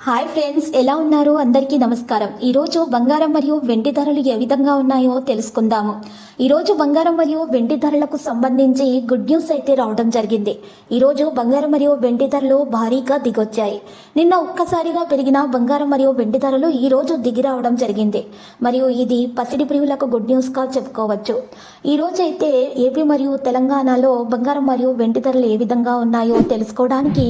Hi friends, ఎలా ఉన్నారు? అందరికీ నమస్కారం. ఈరోజు బంగారం మరియు వెండి ధరలు ఏ విధంగా ఉన్నాయో తెలుసుకుందాము. ఈరోజు బంగారం మరియు వెండి ధరలకు సంబంధించి గుడ్ న్యూస్ అయితే రావడం జరిగింది. ఈరోజు బంగారం మరియు వెండి ధరలు భారీగా దిగొచ్చాయి. నిన్న ఒక్కసారిగా పెరిగిన బంగారం మరియు వెండి ధరలు ఈరోజు దిగి రావడం జరిగింది. మరియు ఇది పసిడి ప్రియులకు గుడ్ న్యూస్గా చెప్పుకోవచ్చు. ఈరోజు అయితే ఏపీ మరియు తెలంగాణలో బంగారం మరియు వెండి ధరలు ఏ విధంగా ఉన్నాయో తెలుసుకోవడానికి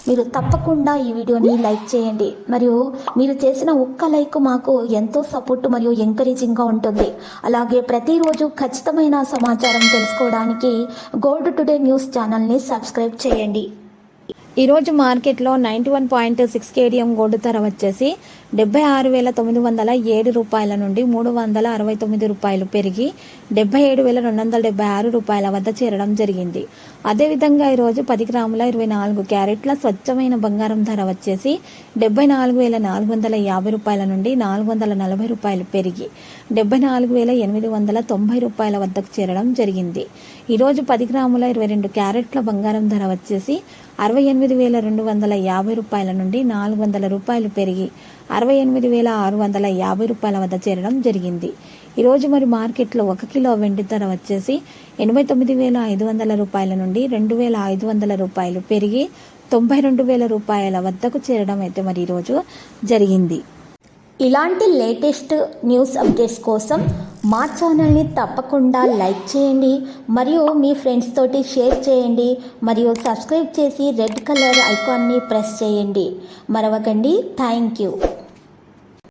మీరు తప్పకుండా ఈ వీడియోని లైక్ చేయండి. మరియు మీరు చేసిన ఒక్క లైక్ మాకు ఎంతో సపోర్ట్ మరియు ఎంకరేజింగ్గా ఉంటుంది. అలాగే ప్రతిరోజు ఖచ్చితమైన సమాచారం తెలుసుకోవడానికి గోల్డ్ టుడే న్యూస్ ఛానల్ని సబ్స్క్రైబ్ చేయండి. ఈరోజు మార్కెట్లో 91.6 కేడిఎం గోల్డ్ ధర వచ్చేసి 76,907 రూపాయల నుండి 369 రూపాయలు పెరిగి 77,276 రూపాయల వద్ద చేరడం జరిగింది. అదేవిధంగా ఈరోజు 10 గ్రాముల 24 క్యారెట్ల స్వచ్ఛమైన బంగారం ధర వచ్చేసి 74,450 రూపాయల నుండి 440 రూపాయలు పెరిగి 74,890 రూపాయల వద్దకు చేరడం జరిగింది. ఈరోజు 10 గ్రాముల 22 క్యారెట్ల బంగారం ధర వచ్చేసి 68,250 రూపాయల నుండి 400 రూపాయలు పెరిగి 68,650 రూపాయల వద్ద చేరడం జరిగింది. ఈరోజు మరి మార్కెట్లో 1 కిలో వెండి ధర వచ్చేసి 89,500 రూపాయల నుండి 2,500 రూపాయలు పెరిగి 92,000 రూపాయల వద్దకు చేరడం అయితే మరి ఈరోజు జరిగింది. ఇలాంటి లేటెస్ట్ న్యూస్ అప్డేట్స్ కోసం మా ఛానల్ని తప్పకుండా లైక్ చేయండి మరియు మీ ఫ్రెండ్స్ తోటి షేర్ చేయండి మరియు సబ్స్క్రైబ్ చేసి రెడ్ కలర్ ఐకాన్ని ప్రెస్ చేయండి. మరవకండి. Thank you.